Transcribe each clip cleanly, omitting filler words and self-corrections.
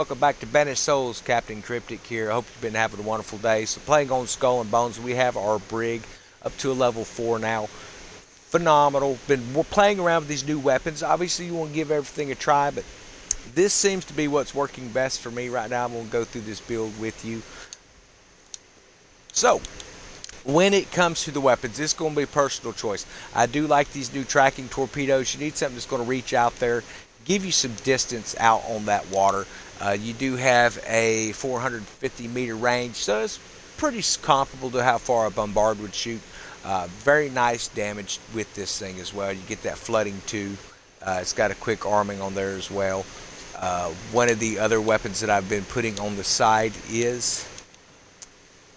Welcome back to Banished Souls, Captain Cryptic here. I hope you've been having a wonderful day. So playing on Skull and Bones, we have our Brig up to a level 4 now. Phenomenal. We're playing around with these new weapons. Obviously you want to give everything a try, but this seems to be what's working best for me right now. I'm going to go through this build with you. So, when it comes to the weapons, it's going to be personal choice. I do like these new tracking torpedoes. You need something that's going to reach out there, give you some distance out on that water. You do have a 450 meter range, so it's pretty comparable to how far a bombard would shoot. Very nice damage with this thing as well. You get that flooding too. It's got a quick arming on there as well. One of the other weapons that I've been putting on the side is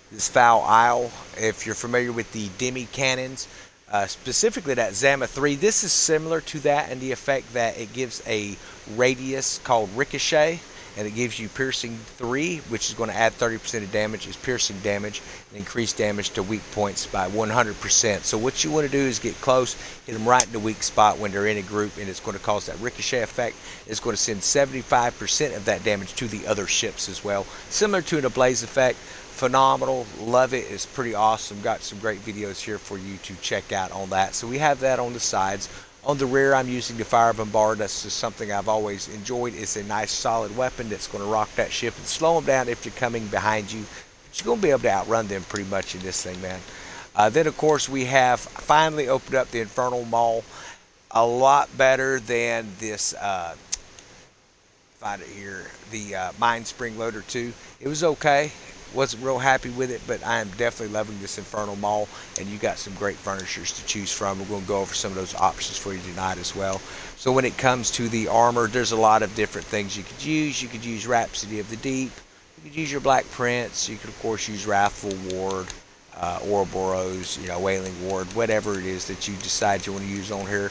this Foul Isle. If you're familiar with the Demi cannons, specifically that Zama 3, this is similar to that in the effect that it gives a radius called Ricochet, and it gives you piercing 3, which is going to add 30% of damage. Is piercing damage and increase damage to weak points by 100%. So what you want to do is get close, hit them right in the weak spot when they're in a group, and it's going to cause that ricochet effect. It's going to send 75% of that damage to the other ships as well, similar to an ablaze effect. Phenomenal, love it. It's pretty awesome. Got some great videos here for you to check out on that. So we have that on the sides. On the rear, I'm using the Fire Bombard. That's just something I've always enjoyed. It's a nice solid weapon that's going to rock that ship and slow them down if they're coming behind you. But you're going to be able to outrun them pretty much in this thing, man. Then, of course, we have finally opened up the Infernal Maul. A lot better than this, find it here, the Mine Spring Loader 2. It was okay. Wasn't real happy with it, but I am definitely loving this Infernal Maul, and you got some great furnishers to choose from. We're going to go over some of those options for you tonight as well. So when it comes to the armor, there's a lot of different things you could use. You could use Rhapsody of the Deep. You could use your Black Prince. You could, of course, use Wrathful Ward, Ouroboros, Wailing Ward, whatever it is that you decide you want to use on here.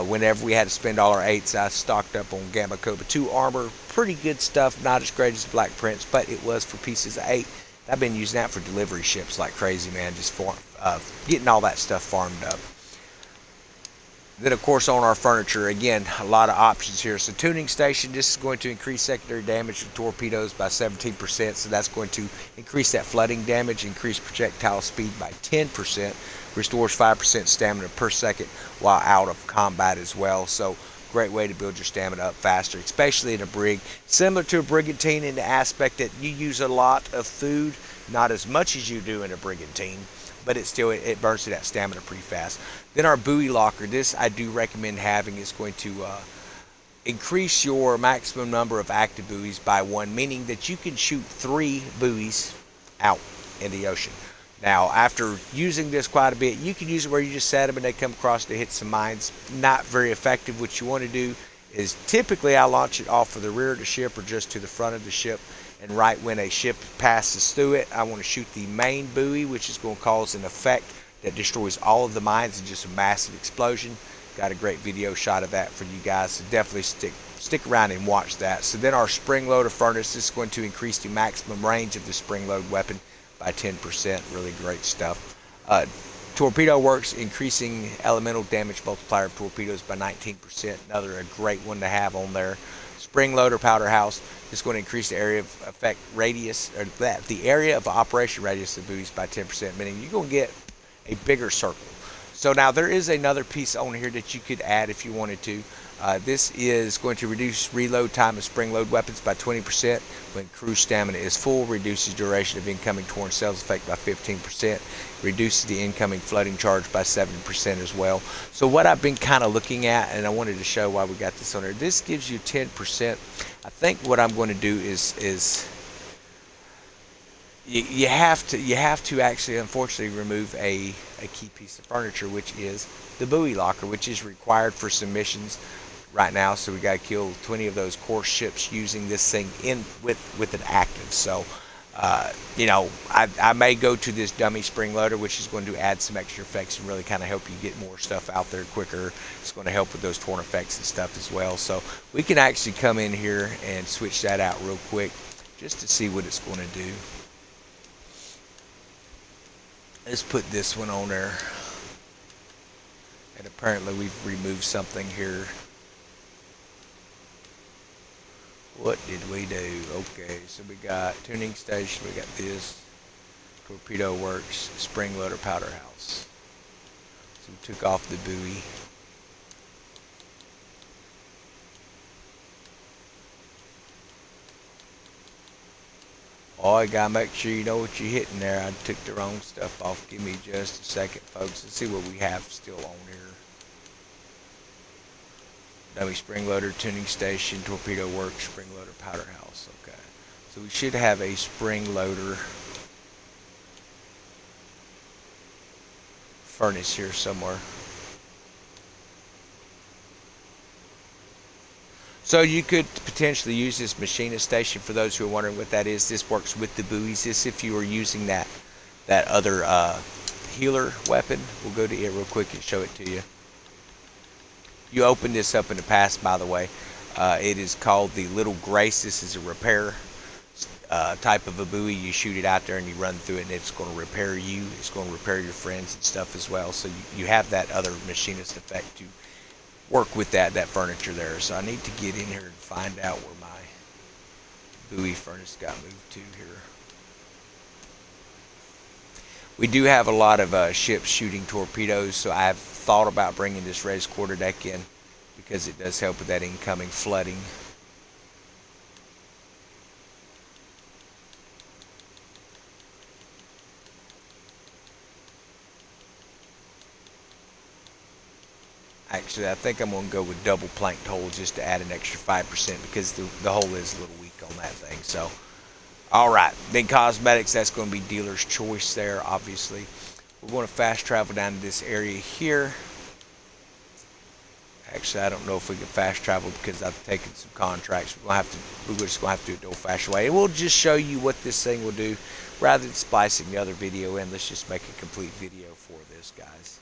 Whenever we had to spend all our 8s, I stocked up on Gamma Cobra 2 armor. Pretty good stuff, not as great as the Black Prince, but it was for pieces of 8. I've been using that for delivery ships like crazy, man, just for getting all that stuff farmed up. Then, of course, on our furniture, again, a lot of options here. So, tuning station, this is going to increase secondary damage from torpedoes by 17%. So, that's going to increase that flooding damage, increase projectile speed by 10%, restores 5% stamina per second while out of combat as well. So, great way to build your stamina up faster, especially in a brig. Similar to a Brigantine in the aspect that you use a lot of food, not as much as you do in a Brigantine, but it burns through that stamina pretty fast. Then our buoy locker, this I do recommend having. Is going to increase your maximum number of active buoys by 1, meaning that you can shoot 3 buoys out in the ocean. Now, after using this quite a bit, you can use it where you just set them and they come across to hit some mines. Not very effective. What you want to do is typically I launch it off of the rear of the ship or just to the front of the ship. And right when a ship passes through it, I want to shoot the main buoy, which is going to cause an effect that destroys all of the mines in just a massive explosion. Got a great video shot of that for you guys, so definitely stick around and watch that. So then our spring loader furnace, this is going to increase the maximum range of the spring load weapon by 10%. Really great stuff. Torpedo works, increasing elemental damage multiplier of torpedoes by 19%. Another a great one to have on there. Spring loader powder house is going to increase the area of effect radius, or the area of operation radius of buoys by 10%, meaning you're going to get a bigger circle. So now there is another piece on here that you could add if you wanted to. This is going to reduce reload time of spring load weapons by 20%. When crew stamina is full, reduces duration of incoming torn cells effect by 15%. Reduces the incoming flooding charge by 7% as well. So what I've been kind of looking at, and I wanted to show why we got this on there, this gives you 10%. I think what I'm going to do is you have to actually, unfortunately, remove a key piece of furniture, which is the buoy locker, which is required for submissions right now. So we got to kill 20 of those course ships using this thing with an active. So I may go to this dummy spring loader, which is going to add some extra effects and really kind of help you get more stuff out there quicker. It's going to help with those torn effects and stuff as well. So we can actually come in here and switch that out real quick just to see what it's going to do. Let's put this one on there. And apparently we've removed something here. What did we do? Okay, so we got tuning station, we got this, torpedo works, spring loader powder house. So we took off the buoy. Oh, you gotta make sure you know what you're hitting there. I took the wrong stuff off. Give me just a second, folks. Let's see what we have still on here. Dummy spring loader, tuning station, torpedo works, spring loader powder house. Okay, so we should have a spring loader furnace here somewhere. So you could potentially use this machinist station. For those who are wondering what that is, this works with the buoys. This, if you were using that other healer weapon, we'll go to it real quick and show it to you. You opened this up in the past, by the way. It is called the Little Grace. This is a repair type of a buoy. You shoot it out there and you run through it, and it's going to repair you. It's going to repair your friends and stuff as well. So you have that other machinist effect to work with that furniture there. So I need to get in here and find out where my buoy furnace got moved to here. We do have a lot of ships shooting torpedoes, so I've thought about bringing this res quarterdeck in because it does help with that incoming flooding. Actually, I think I'm going to go with double planked hole just to add an extra 5% because the hole is a little weak on that thing. So, all right, then cosmetics, that's going to be dealer's choice there, obviously. We're going to fast travel down to this area here. Actually, I don't know if we can fast travel because I've taken some contracts. We're just going to have to do it the old-fashioned way. And we'll just show you what this thing will do rather than splicing the other video in. Let's just make a complete video for this, guys.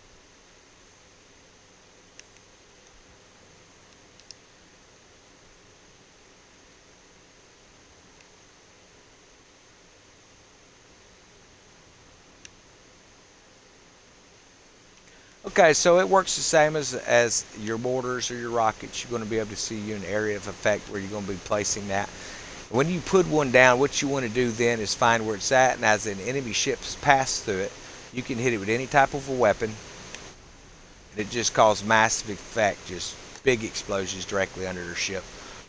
Okay, so it works the same as your mortars or your rockets. You're going to be able to see you an area of effect where you're going to be placing that. When you put one down, what you want to do then is find where it's at, and as an enemy ship's passed through it, you can hit it with any type of a weapon, and it just causes massive effect, just big explosions directly under their ship.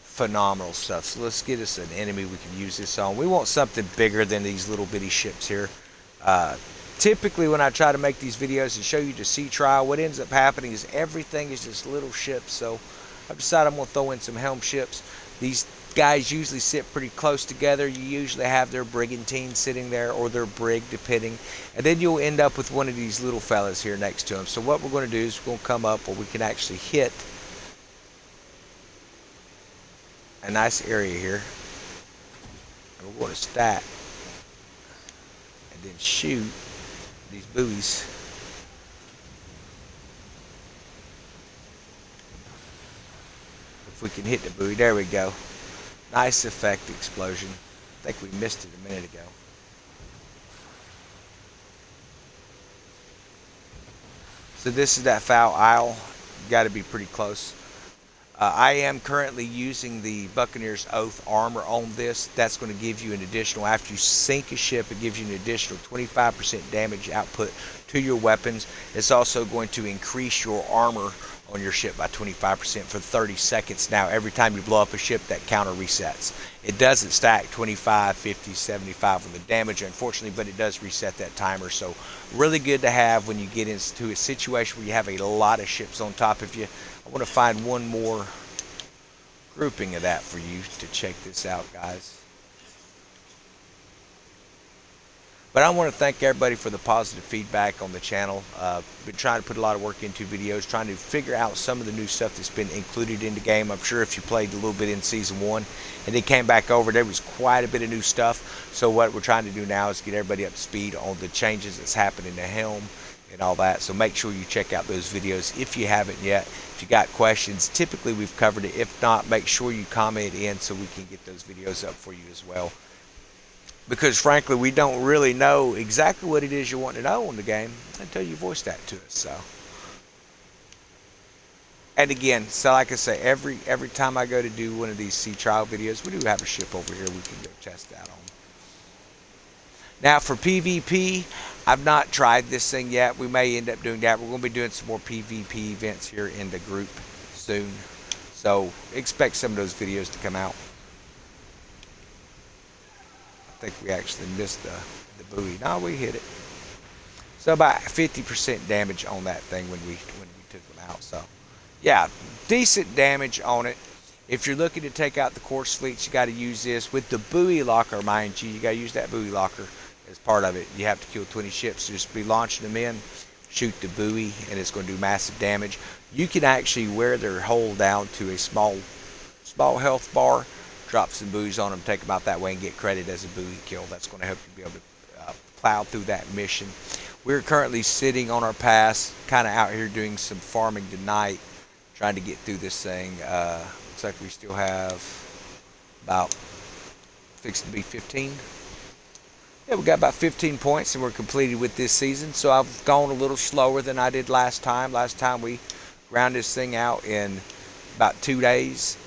Phenomenal stuff. So let's get us an enemy we can use this on. We want something bigger than these little bitty ships here. Typically when I try to make these videos and show you the sea trial, what ends up happening is everything is just little ships. So I've decided I'm going to throw in some helm ships. These guys usually sit pretty close together. You usually have their Brigantine sitting there or their brig, depending. And then you'll end up with one of these little fellas here next to them. So what we're going to do is we're going to come up where we can actually hit a nice area here. And we're going to stack and then shoot these buoys. If we can hit the buoy, there we go. Nice effect explosion. I think we missed it a minute ago. So this is that foul isle. Got to be pretty close. I am currently using the Buccaneer's Oath armor on this. That's going to give you an additional, after you sink a ship, it gives you an additional 25% damage output to your weapons. It's also going to increase your armor on your ship by 25% for 30 seconds. Now, every time you blow up a ship, that counter resets. It doesn't stack 25, 50, 75 on the damage, unfortunately, but it does reset that timer. So really good to have when you get into a situation where you have a lot of ships on top of you. I want to find one more grouping of that for you to check this out, guys. But I want to thank everybody for the positive feedback on the channel. Been trying to put a lot of work into videos, trying to figure out some of the new stuff that's been included in the game. I'm sure if you played a little bit in Season 1 and then came back over, there was quite a bit of new stuff. So what we're trying to do now is get everybody up to speed on the changes that's happened in the helm and all that. So make sure you check out those videos if you haven't yet. If you got questions, typically we've covered it. If not, make sure you comment in so we can get those videos up for you as well. Because frankly, we don't really know exactly what it is you want to know in the game until you voice that to us. So And again, so like I say, every time I go to do one of these sea trial videos, we do have a ship over here we can go test that on. Now for PvP, I've not tried this thing yet. We may end up doing that. We're going to be doing some more PvP events here in the group soon. So expect some of those videos to come out. I think we actually missed the buoy. No, we hit it. So about 50% damage on that thing when we took them out. So yeah, decent damage on it. If you're looking to take out the course fleets, you got to use this with the buoy locker, mind you. You got to use that buoy locker as part of it. You have to kill 20 ships. Just be launching them in, shoot the buoy, and it's going to do massive damage. You can actually wear their hull down to a small health bar, drop some buoys on them, take them out that way, and get credit as a buoy kill. That's going to help you be able to plow through that mission. We're currently sitting on our pass, kind of out here doing some farming tonight, trying to get through this thing. Looks like we still have about fixing to be 15. Yeah, we got about 15 points and we're completed with this season. So I've gone a little slower than I did last time. Last time we ground this thing out in about 2 days.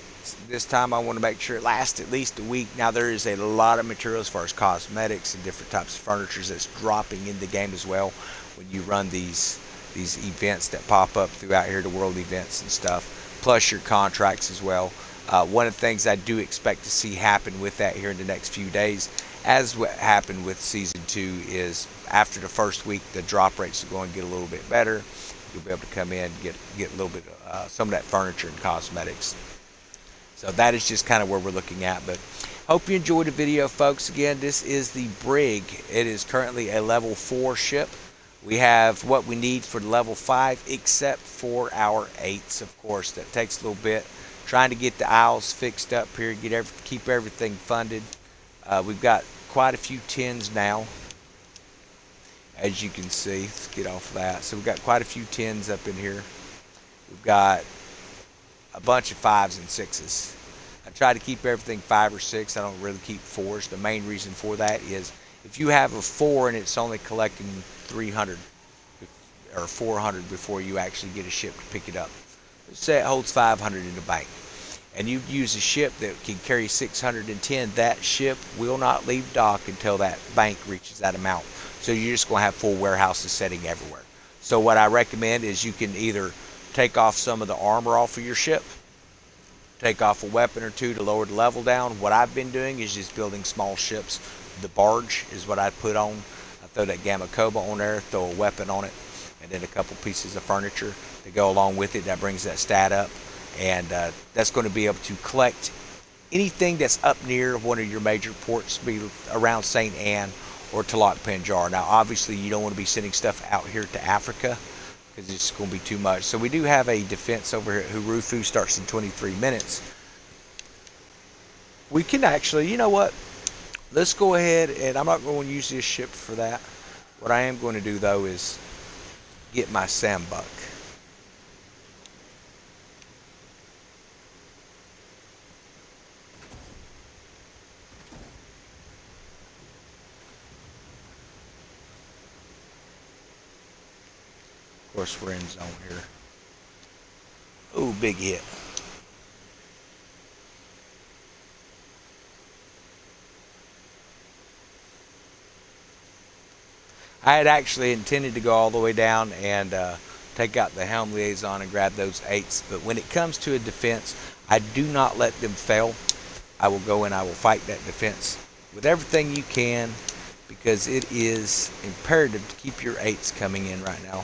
This time I want to make sure it lasts at least a week. Now there is a lot of material as far as cosmetics and different types of furniture that's dropping in the game as well when you run these events that pop up throughout here, the world events and stuff, plus your contracts as well. One of the things I do expect to see happen with that here in the next few days, as what happened with Season 2, is after the first week, the drop rates are going to get a little bit better. You'll be able to come in and get a little bit some of that furniture and cosmetics. So that is just kind of where we're looking at. But hope you enjoyed the video, folks. Again, this is the Brig. It is currently a level 4 ship. We have what we need for level 5, except for our 8s, of course. That takes a little bit. Trying to get the aisles fixed up here, keep everything funded. We've got quite a few 10s now, as you can see. Let's get off of that. So we've got quite a few 10s up in here. We've got a bunch of 5s and 6s. I try to keep everything 5 or 6. I don't really keep 4s. The main reason for that is if you have a 4 and it's only collecting 300 or 400 before you actually get a ship to pick it up. Let's say it holds 500 in the bank, and you use a ship that can carry 610. That ship will not leave dock until that bank reaches that amount. So you're just going to have full warehouses setting everywhere. So what I recommend is you can either take off some of the armor off of your ship, take off a weapon or two to lower the level down. What I've been doing is just building small ships. The barge is what I put on. I throw that Gamma Cobra on there, throw a weapon on it, and then a couple pieces of furniture to go along with it. That brings that stat up, and that's going to be able to collect anything that's up near one of your major ports, be around St. Anne or Talak Panjar. Now obviously you don't want to be sending stuff out here to Africa because it's going to be too much. So we do have a defense over here at Hurufu, starts in 23 minutes. We can actually, you know what, let's go ahead, and I'm not going to use this ship for that. What I am going to do though is get my sandbuck. Of course, we're in zone here. Ooh, big hit. I had actually intended to go all the way down and take out the helm liaison and grab those 8s, but when it comes to a defense, I do not let them fail. I will go and I will fight that defense with everything you can, because it is imperative to keep your 8s coming in right now.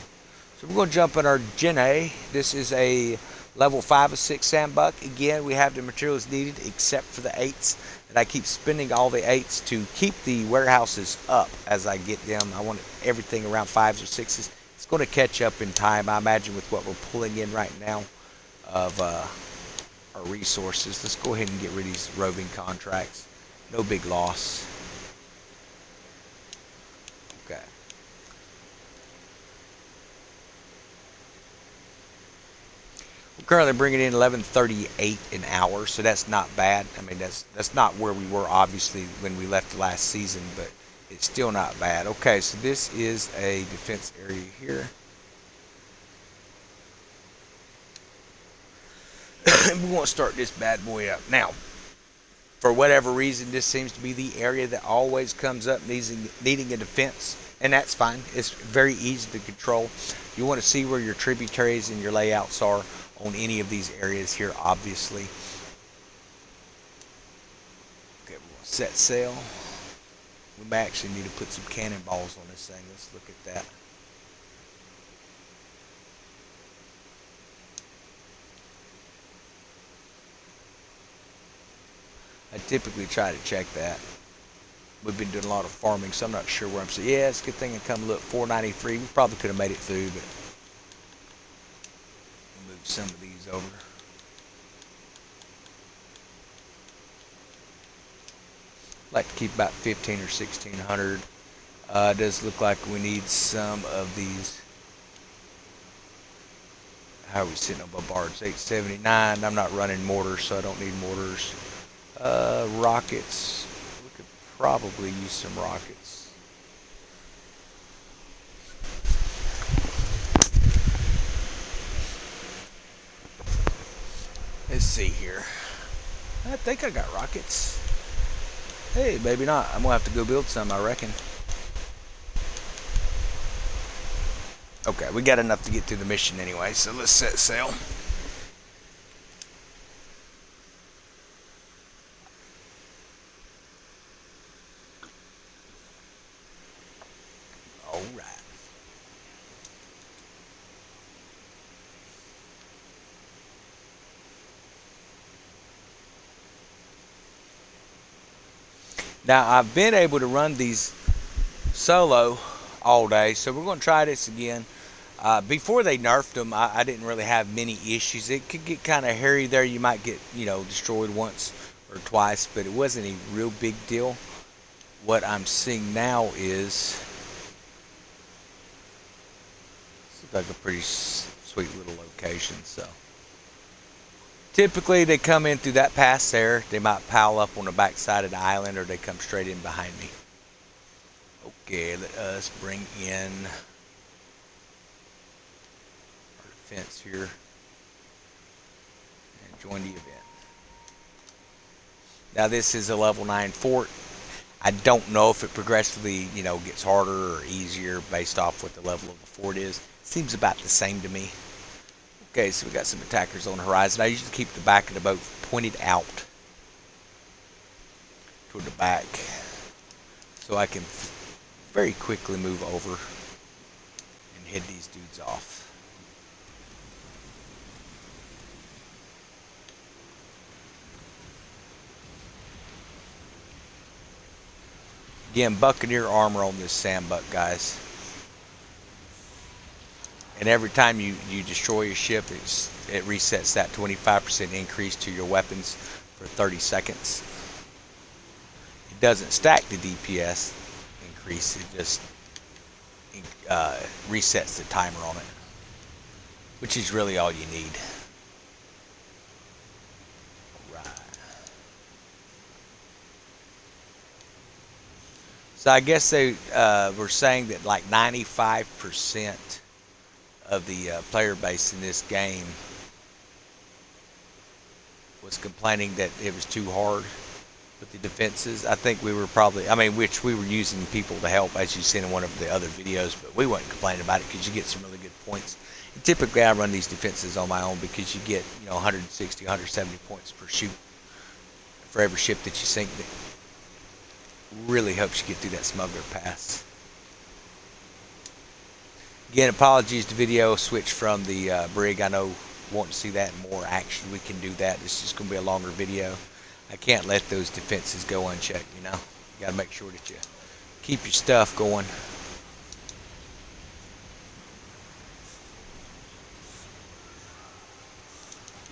So we're going to jump in our Gen A. This is a level 5 or 6 sandbuck. Again, we have the materials needed except for the 8s. And I keep spending all the 8s to keep the warehouses up as I get them. I want everything around 5s or 6s. It's going to catch up in time, I imagine, with what we're pulling in right now of our resources. Let's go ahead and get rid of these roving contracts. No big loss. Okay. We're currently bringing in 1138 an hour, so that's not bad. I mean, that's not where we were, obviously, when we left last season, but it's still not bad. Okay, so this is a defense area here. We want to start this bad boy up. Now, for whatever reason, this seems to be the area that always comes up needing a defense, and that's fine. It's very easy to control. You want to see where your tributaries and your layouts are on any of these areas here, obviously. Okay, we're going to set sail. We may actually need to put some cannonballs on this thing. Let's look at that. I typically try to check that. We've been doing a lot of farming, so I'm not sure where I'm saying. Yeah, it's a good thing I come look. 493. We probably could have made it through, but we'll move some of these over. Like to keep about 15 or 1600. It does look like we need some of these. How are we sitting on bombards? 879. I'm not running mortars, so I don't need mortars. Rockets. We could probably use some rockets. Let's see here. I think I got rockets. Hey, maybe not. I'm gonna have to go build some, I reckon. Okay, we got enough to get through the mission anyway, so let's set sail. Alright. Now, I've been able to run these solo all day, so we're going to try this again. Before they nerfed them, I didn't really have many issues. It could get kind of hairy there. You might get, destroyed once or twice, but it wasn't a real big deal. What I'm seeing now is it's like a pretty sweet little location. So typically they come in through that pass there. They might pile up on the back side of the island, or they come straight in behind me. Okay, let us bring in our defense here and join the event. Now this is a level 9 fort. I don't know if it progressively, gets harder or easier based off what the level of the fort is. Seems about the same to me. Okay, so we got some attackers on the horizon. I usually keep the back of the boat pointed out toward the back, so I can very quickly move over and head these dudes off. Again, Buccaneer armor on this sandbuck, guys. And every time you destroy a ship, it resets that 25% increase to your weapons for 30 seconds. It doesn't stack the DPS increase, it just resets the timer on it, which is really all you need. Right. So I guess they were saying that like 95% of the player base in this game was complaining that it was too hard with the defenses. I think we were probably, which we were using people to help, as you've seen in one of the other videos, but we weren't complaining about it because you get some really good points. And typically I run these defenses on my own because you get 160, 170 points per shoot for every ship that you sink. That really helps you get through that smuggler pass. Again, apologies, the video switched from the brig. I know you want to see that in more action. We can do that. This is just going to be a longer video. I can't let those defenses go unchecked, You got to make sure that you keep your stuff going.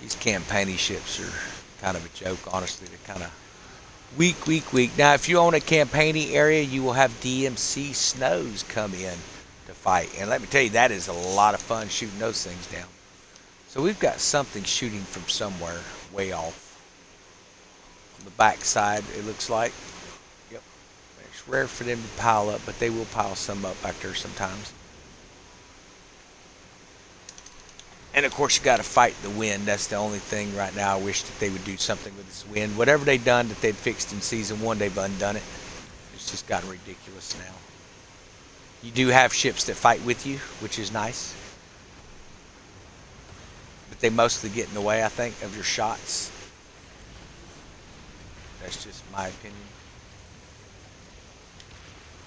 These campaigning ships are kind of a joke, honestly. They're kind of weak. Now, if you own a campaigning area, you will have DMC snows come in to fight. And let me tell you, that is a lot of fun shooting those things down. So we've got something shooting from somewhere way off. On the back side, it looks like. Yep. It's rare for them to pile up, but they will pile some up back there sometimes. And of course, you got to fight the wind. That's the only thing right now. I wish that they would do something with this wind. Whatever they done that they'd fixed in season 1, they've undone it. It's just gotten ridiculous now. You do have ships that fight with you, which is nice. But they mostly get in the way, I think, of your shots. That's just my opinion.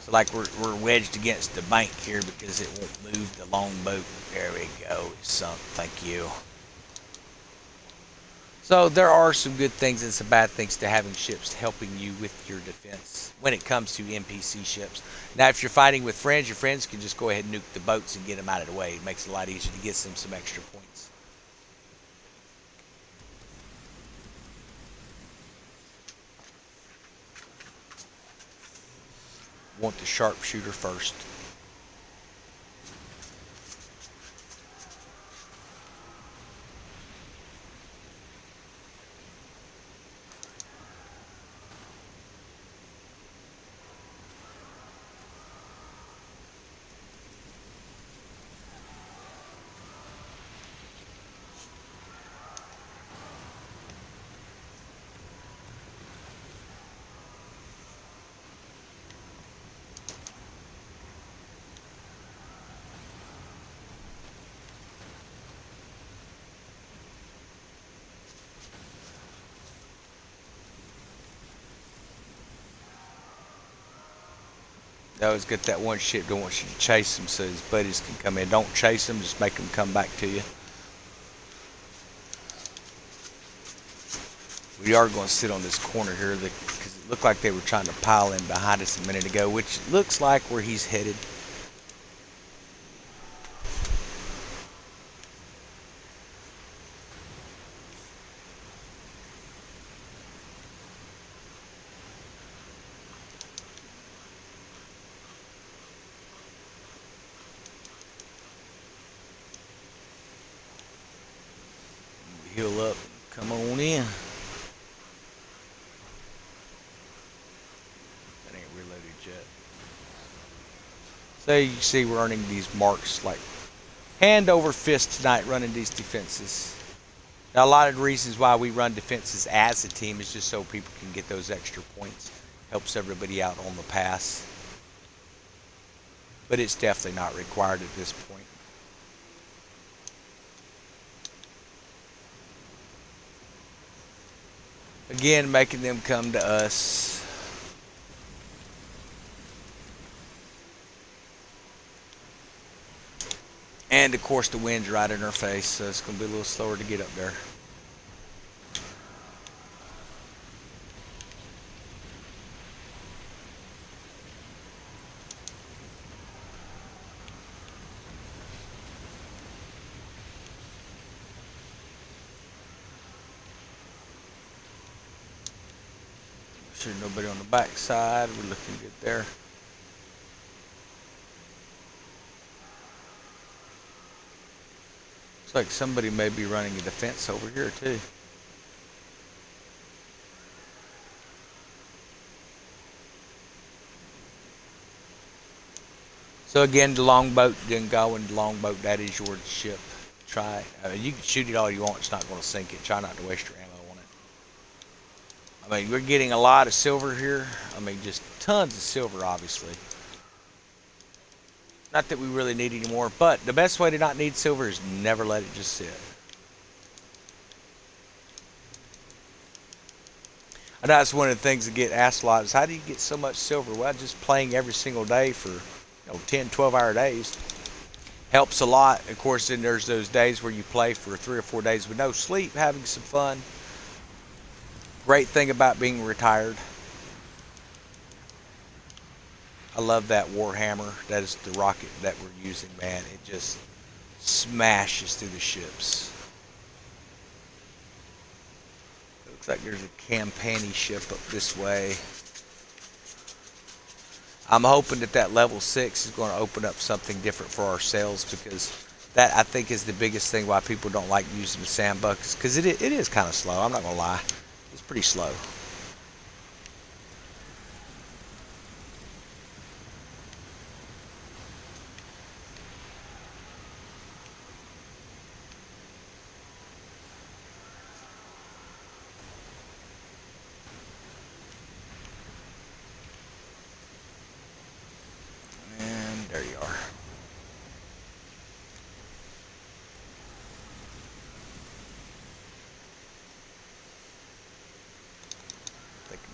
So like we're wedged against the bank here because it won't move the longboat. There we go. It's sunk. Thank you. So there are some good things and some bad things to having ships helping you with your defense when it comes to NPC ships. Now, if you're fighting with friends, your friends can just go ahead and nuke the boats and get them out of the way. It makes it a lot easier to get them some extra points. Want the sharpshooter first. They always get that one ship that wants you to chase him so his buddies can come in. Don't chase them, just make them come back to you. We are going to sit on this corner here because it looked like they were trying to pile in behind us a minute ago, which looks like where he's headed. Heal up, come on in. That ain't reloaded yet. So you see we're earning these marks like hand over fist tonight running these defenses. Now a lot of the reasons why we run defenses as a team is just so people can get those extra points. Helps everybody out on the pass. But it's definitely not required at this point. Again, making them come to us. And of course the wind's right in our face, so it's going to be a little slower to get up there. Sure, nobody on the back side. We're looking good there. Looks like somebody may be running a defense over here too. So again, the longboat didn't go in the longboat. That is your ship. Try. You can shoot it all you want. It's not going to sink it. Try not to waste your ammo on it. I mean, we're getting a lot of silver here. I mean, just tons of silver, obviously. Not that we really need any more, but the best way to not need silver is never let it just sit. I know that's one of the things that get asked a lot is how do you get so much silver? Well, just playing every single day for 10, 12-hour days helps a lot. Of course, then there's those days where you play for 3 or 4 days with no sleep, having some fun. Great thing about being retired. I love that Warhammer. That is the rocket that we're using, man. It just smashes through the ships. Looks like there's a campaigning ship up this way. I'm hoping that level 6 is going to open up something different for ourselves, because that, I think, is the biggest thing why people don't like using the sandbuckets, because it is kind of slow. I'm not going to lie. It's pretty slow.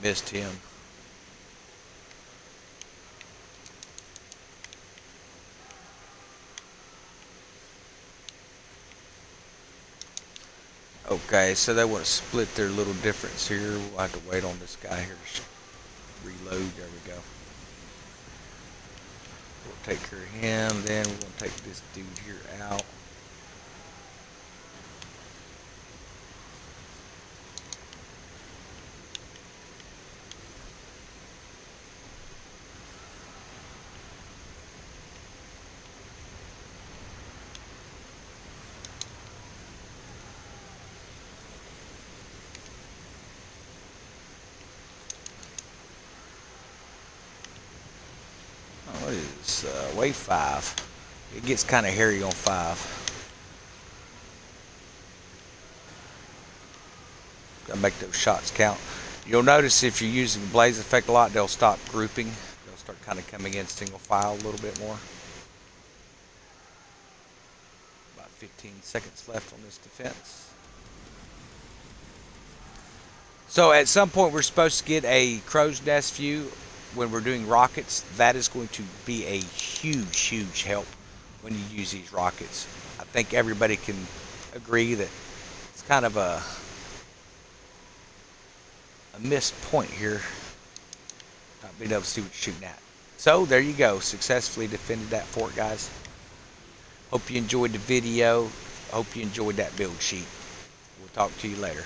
Missed him. Okay, so they want to split their little difference here. We'll have to wait on this guy here to reload. There we go. We'll take care of him. Then we're going to take this dude here out. What is wave 5? It gets kind of hairy on 5. Gotta make those shots count. You'll notice if you're using blaze effect a lot, they'll stop grouping. They'll start kind of coming in single file a little bit more. About 15 seconds left on this defense. So at some point we're supposed to get a crow's nest view when we're doing rockets. That is going to be a huge help when you use these rockets. I think everybody can agree that it's kind of a missed point here, not being able to see what you're shooting at. So there you go, successfully defended that fort, guys. Hope you enjoyed the video. Hope you enjoyed that build sheet. We'll talk to you later.